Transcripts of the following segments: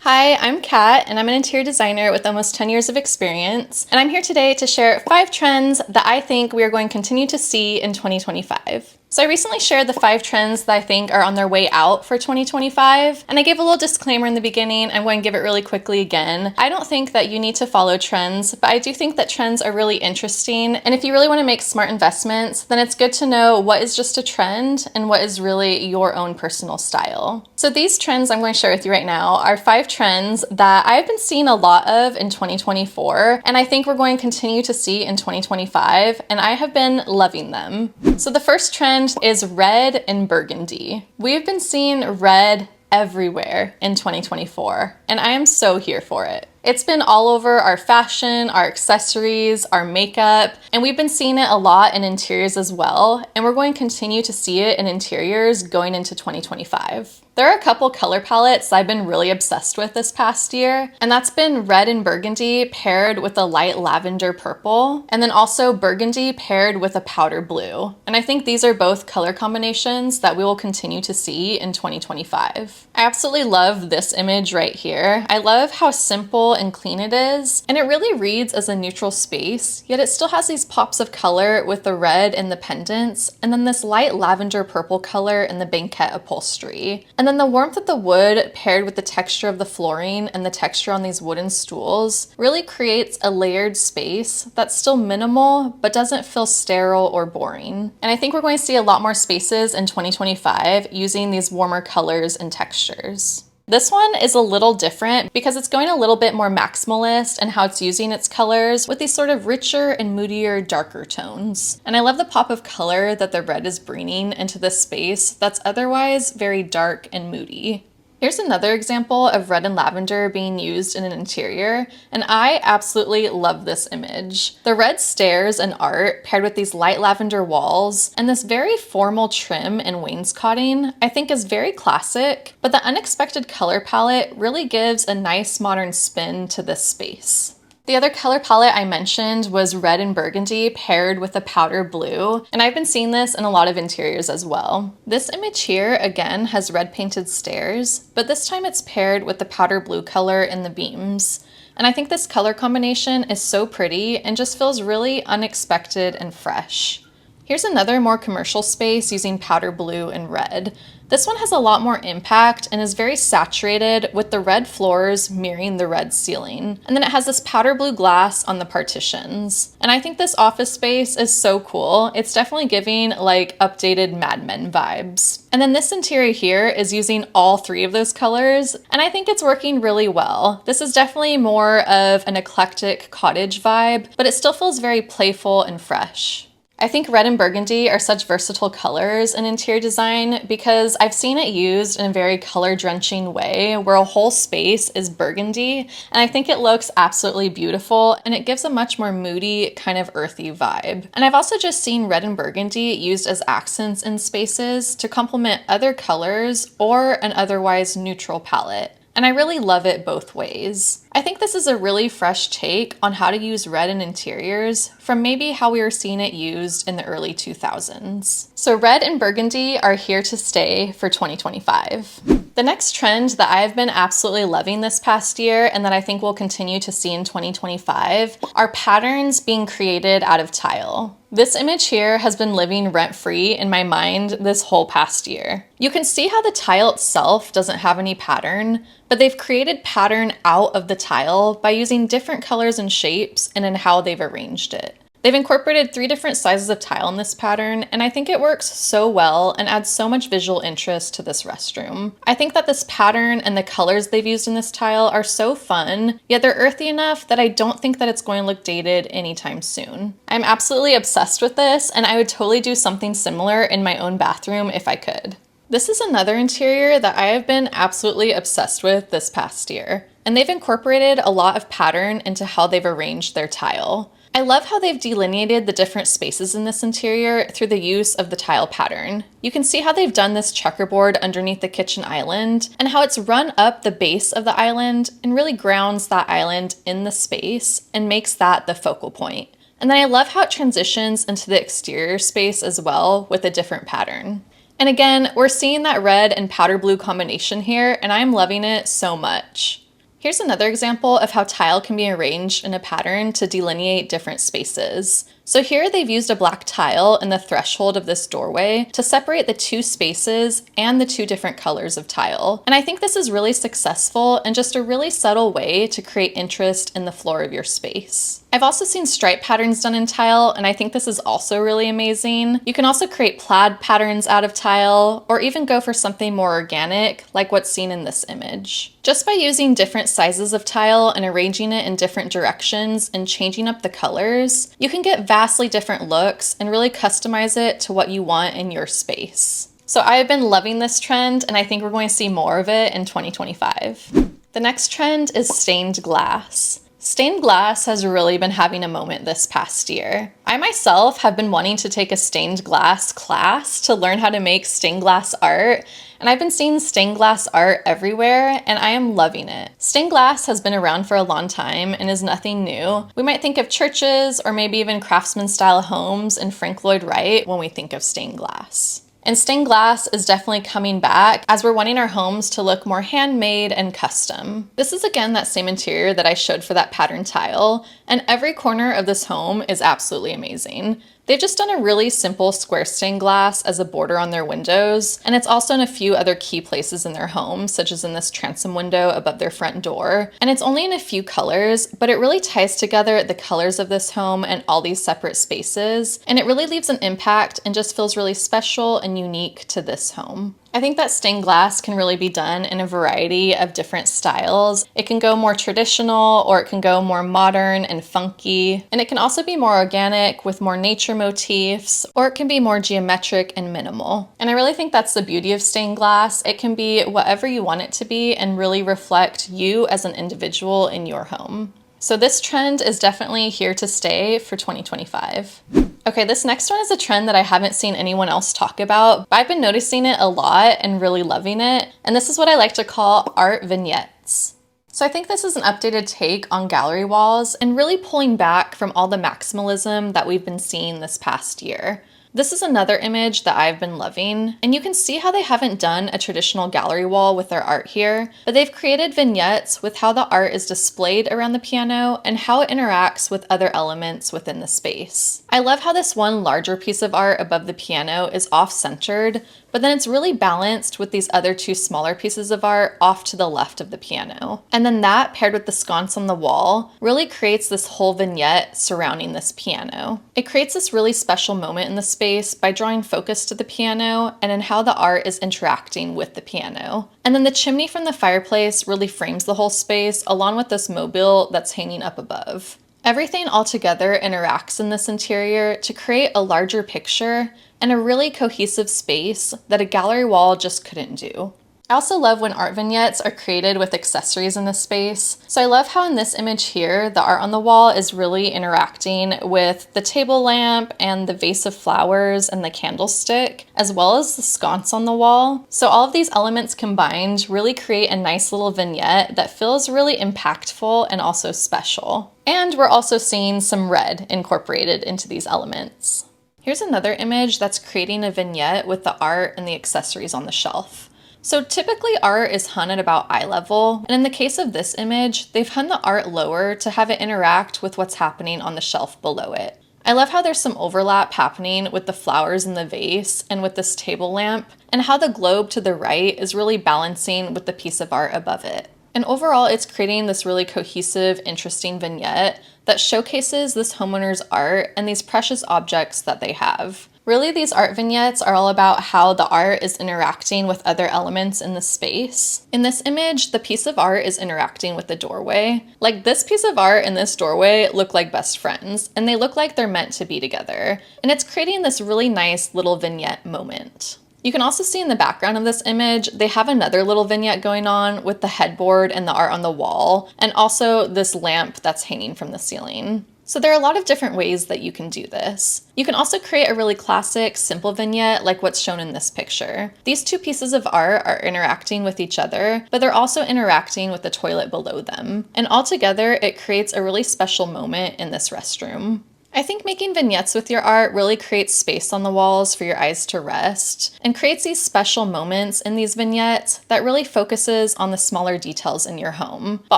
Hi, I'm Kat, and I'm an interior designer with almost 10 years of experience, and I'm here today to share 5 trends that I think we are going to continue to see in 2025. So I recently shared the 5 trends that I think are on their way out for 2025, and I gave a little disclaimer in the beginning. I'm going to give it really quickly again. I don't think that you need to follow trends, but I do think that trends are really interesting, and if you really want to make smart investments, then it's good to know what is just a trend and what is really your own personal style. So these trends I'm going to share with you right now are 5 trends that I've been seeing a lot of in 2024, and I think we're going to continue to see in 2025, and I have been loving them. So the first trend is red and burgundy. We've been seeing red everywhere in 2024, and I am so here for it. It's been all over our fashion, our accessories, our makeup, and we've been seeing it a lot in interiors as well, and we're going to continue to see it in interiors going into 2025. There are a couple color palettes I've been really obsessed with this past year, and that's been red and burgundy paired with a light lavender purple, and then also burgundy paired with a powder blue. And I think these are both color combinations that we will continue to see in 2025. I absolutely love this image right here. I love how simple and clean it is, and it really reads as a neutral space, yet it still has these pops of color with the red in the pendants, and then this light lavender purple color in the banquette upholstery. And then the warmth of the wood paired with the texture of the flooring and the texture on these wooden stools really creates a layered space that's still minimal but doesn't feel sterile or boring. And I think we're going to see a lot more spaces in 2025 using these warmer colors and textures. This one is a little different because it's going a little bit more maximalist in how it's using its colors with these sort of richer and moodier, darker tones. And I love the pop of color that the red is bringing into this space that's otherwise very dark and moody. Here's another example of red and lavender being used in an interior, and I absolutely love this image. The red stairs and art paired with these light lavender walls and this very formal trim and wainscoting I think is very classic, but the unexpected color palette really gives a nice modern spin to this space. The other color palette I mentioned was red and burgundy paired with a powder blue, and I've been seeing this in a lot of interiors as well. This image here, again, has red painted stairs, but this time it's paired with the powder blue color in the beams. And I think this color combination is so pretty and just feels really unexpected and fresh. Here's another more commercial space using powder blue and red. This one has a lot more impact and is very saturated with the red floors mirroring the red ceiling. And then it has this powder blue glass on the partitions. And I think this office space is so cool. It's definitely giving like updated Mad Men vibes. And then this interior here is using all 3 of those colors, and I think it's working really well. This is definitely more of an eclectic cottage vibe, but it still feels very playful and fresh. I think red and burgundy are such versatile colors in interior design because I've seen it used in a very color-drenching way where a whole space is burgundy, and I think it looks absolutely beautiful and it gives a much more moody, kind of earthy vibe. And I've also just seen red and burgundy used as accents in spaces to complement other colors or an otherwise neutral palette. And I really love it both ways. I think this is a really fresh take on how to use red in interiors from maybe how we were seeing it used in the early 2000s. So red and burgundy are here to stay for 2025. The next trend that I've been absolutely loving this past year and that I think we'll continue to see in 2025 are patterns being created out of tile. This image here has been living rent-free in my mind this whole past year. You can see how the tile itself doesn't have any pattern, but they've created pattern out of the tile by using different colors and shapes and in how they've arranged it. They've incorporated 3 different sizes of tile in this pattern, and I think it works so well and adds so much visual interest to this restroom. I think that this pattern and the colors they've used in this tile are so fun, yet they're earthy enough that I don't think that it's going to look dated anytime soon. I'm absolutely obsessed with this, and I would totally do something similar in my own bathroom if I could. This is another interior that I have been absolutely obsessed with this past year, and they've incorporated a lot of pattern into how they've arranged their tile. I love how they've delineated the different spaces in this interior through the use of the tile pattern. You can see how they've done this checkerboard underneath the kitchen island and how it's run up the base of the island and really grounds that island in the space and makes that the focal point. And then I love how it transitions into the exterior space as well with a different pattern. And again, we're seeing that red and powder blue combination here, and I'm loving it so much. Here's another example of how tile can be arranged in a pattern to delineate different spaces. So here they've used a black tile in the threshold of this doorway to separate the two spaces and the two different colors of tile. And I think this is really successful and just a really subtle way to create interest in the floor of your space. I've also seen stripe patterns done in tile, and I think this is also really amazing. You can also create plaid patterns out of tile, or even go for something more organic, like what's seen in this image. Just by using different sizes of tile and arranging it in different directions and changing up the colors, you can get vastly different looks and really customize it to what you want in your space. So I have been loving this trend, and I think we're going to see more of it in 2025. The next trend is stained glass. Stained glass has really been having a moment this past year. I myself have been wanting to take a stained glass class to learn how to make stained glass art, and I've been seeing stained glass art everywhere, and I am loving it. Stained glass has been around for a long time and is nothing new. We might think of churches or maybe even craftsman-style homes in Frank Lloyd Wright when we think of stained glass. And stained glass is definitely coming back as we're wanting our homes to look more handmade and custom. This is again that same interior that I showed for that pattern tile, and every corner of this home is absolutely amazing. They've just done a really simple square stained glass as a border on their windows, and it's also in a few other key places in their home, such as in this transom window above their front door. And it's only in a few colors, but it really ties together the colors of this home and all these separate spaces, and it really leaves an impact and just feels really special and unique to this home. I think that stained glass can really be done in a variety of different styles. It can go more traditional, or it can go more modern and funky, and it can also be more organic with more nature motifs, or it can be more geometric and minimal. And I really think that's the beauty of stained glass. It can be whatever you want it to be and really reflect you as an individual in your home. So this trend is definitely here to stay for 2025. Okay, this next one is a trend that I haven't seen anyone else talk about, but I've been noticing it a lot and really loving it, and this is what I like to call art vignettes. So I think this is an updated take on gallery walls and really pulling back from all the maximalism that we've been seeing this past year. This is another image that I've been loving, and you can see how they haven't done a traditional gallery wall with their art here, but they've created vignettes with how the art is displayed around the piano and how it interacts with other elements within the space. I love how this one larger piece of art above the piano is off-centered, but then it's really balanced with these other two smaller pieces of art off to the left of the piano. And then that, paired with the sconce on the wall, really creates this whole vignette surrounding this piano. It creates this really special moment in the space by drawing focus to the piano and in how the art is interacting with the piano. And then the chimney from the fireplace really frames the whole space, along with this mobile that's hanging up above. Everything all together interacts in this interior to create a larger picture and a really cohesive space that a gallery wall just couldn't do. I also love when art vignettes are created with accessories in the space. So I love how in this image here, the art on the wall is really interacting with the table lamp and the vase of flowers and the candlestick, as well as the sconce on the wall. So all of these elements combined really create a nice little vignette that feels really impactful and also special. And we're also seeing some red incorporated into these elements. Here's another image that's creating a vignette with the art and the accessories on the shelf. So typically art is hung at about eye level, and in the case of this image, they've hung the art lower to have it interact with what's happening on the shelf below it. I love how there's some overlap happening with the flowers in the vase and with this table lamp, and how the globe to the right is really balancing with the piece of art above it. And overall, it's creating this really cohesive, interesting vignette that showcases this homeowner's art and these precious objects that they have. Really, these art vignettes are all about how the art is interacting with other elements in the space. In this image, the piece of art is interacting with the doorway. Like, this piece of art and this doorway look like best friends, and they look like they're meant to be together. And it's creating this really nice little vignette moment. You can also see in the background of this image, they have another little vignette going on with the headboard and the art on the wall, and also this lamp that's hanging from the ceiling. So there are a lot of different ways that you can do this. You can also create a really classic, simple vignette like what's shown in this picture. These two pieces of art are interacting with each other, but they're also interacting with the toilet below them. And altogether, it creates a really special moment in this restroom. I think making vignettes with your art really creates space on the walls for your eyes to rest and creates these special moments in these vignettes that really focuses on the smaller details in your home, but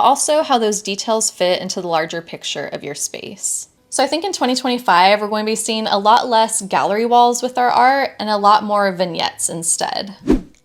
also how those details fit into the larger picture of your space. So I think in 2025, we're going to be seeing a lot less gallery walls with our art and a lot more vignettes instead.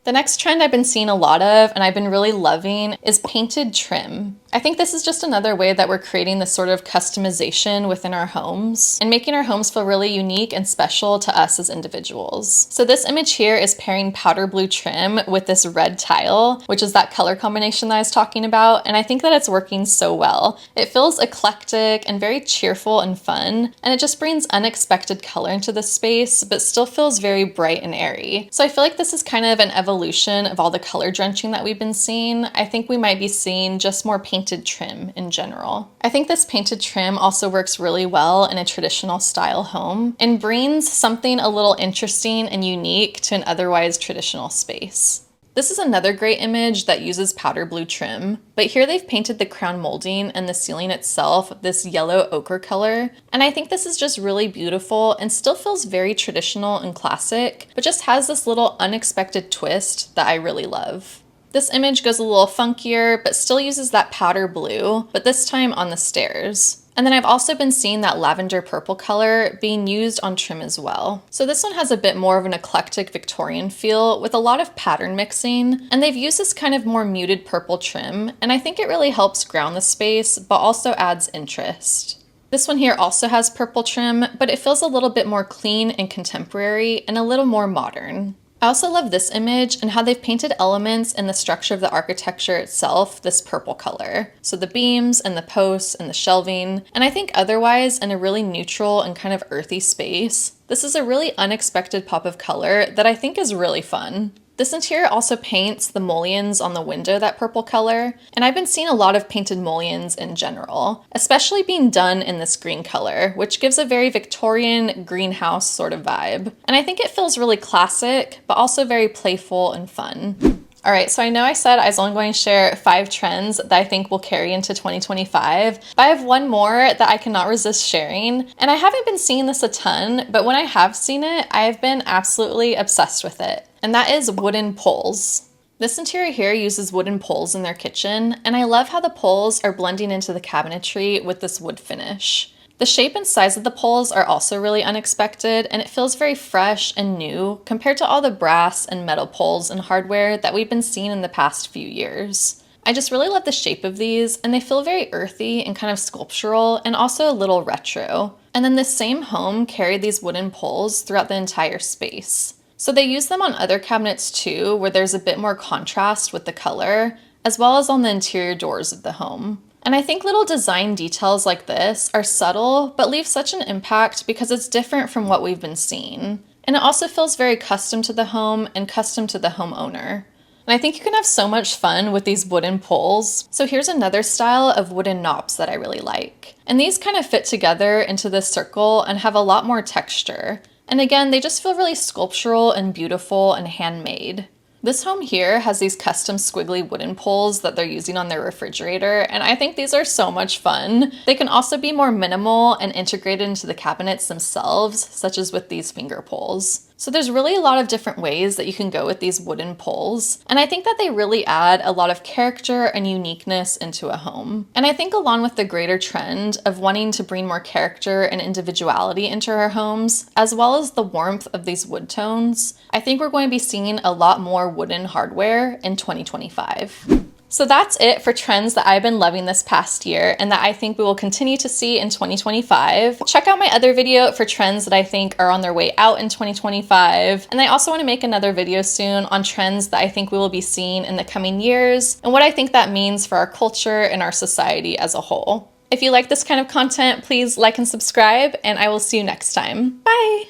The next trend I've been seeing a lot of, and I've been really loving, is painted trim. I think this is just another way that we're creating this sort of customization within our homes and making our homes feel really unique and special to us as individuals. So this image here is pairing powder blue trim with this red tile, which is that color combination that I was talking about, and I think that it's working so well. It feels eclectic and very cheerful and fun, and it just brings unexpected color into the space, but still feels very bright and airy. So I feel like this is kind of an evolution of all the color drenching that we've been seeing. I think we might be seeing just more painted trim in general. I think this painted trim also works really well in a traditional style home and brings something a little interesting and unique to an otherwise traditional space. This is another great image that uses powder blue trim, but here they've painted the crown molding and the ceiling itself this yellow ochre color, and I think this is just really beautiful and still feels very traditional and classic, but just has this little unexpected twist that I really love. This image goes a little funkier, but still uses that powder blue, but this time on the stairs. And then I've also been seeing that lavender purple color being used on trim as well. So this one has a bit more of an eclectic Victorian feel with a lot of pattern mixing, and they've used this kind of more muted purple trim, and I think it really helps ground the space, but also adds interest. This one here also has purple trim, but it feels a little bit more clean and contemporary and a little more modern. I also love this image and how they've painted elements in the structure of the architecture itself this purple color. So the beams and the posts and the shelving, and I think otherwise in a really neutral and kind of earthy space, this is a really unexpected pop of color that I think is really fun. This interior also paints the mullions on the window that purple color, and I've been seeing a lot of painted mullions in general, especially being done in this green color, which gives a very Victorian greenhouse sort of vibe. And I think it feels really classic, but also very playful and fun. All right, so I know I said I was only going to share 5 trends that I think will carry into 2025, but I have one more that I cannot resist sharing, and I haven't been seeing this a ton, but when I have seen it, I've been absolutely obsessed with it, and that is wooden poles. This interior here uses wooden poles in their kitchen, and I love how the poles are blending into the cabinetry with this wood finish. The shape and size of the poles are also really unexpected, and it feels very fresh and new compared to all the brass and metal poles and hardware that we've been seeing in the past few years. I just really love the shape of these, and they feel very earthy and kind of sculptural and also a little retro. And then this same home carried these wooden poles throughout the entire space. So they use them on other cabinets too, where there's a bit more contrast with the color, as well as on the interior doors of the home. And I think little design details like this are subtle, but leave such an impact because it's different from what we've been seeing. And it also feels very custom to the home and custom to the homeowner. And I think you can have so much fun with these wooden poles. So here's another style of wooden knobs that I really like. And these kind of fit together into this circle and have a lot more texture. And again, they just feel really sculptural and beautiful and handmade. This home here has these custom squiggly wooden poles that they're using on their refrigerator, and I think these are so much fun. They can also be more minimal and integrated into the cabinets themselves, such as with these finger poles. So there's really a lot of different ways that you can go with these wooden poles, and I think that they really add a lot of character and uniqueness into a home. And I think along with the greater trend of wanting to bring more character and individuality into our homes, as well as the warmth of these wood tones, I think we're going to be seeing a lot more wooden hardware in 2025. So that's it for trends that I've been loving this past year and that I think we will continue to see in 2025. Check out my other video for trends that I think are on their way out in 2025. And I also want to make another video soon on trends that I think we will be seeing in the coming years and what I think that means for our culture and our society as a whole. If you like this kind of content, please like and subscribe, and I will see you next time. Bye!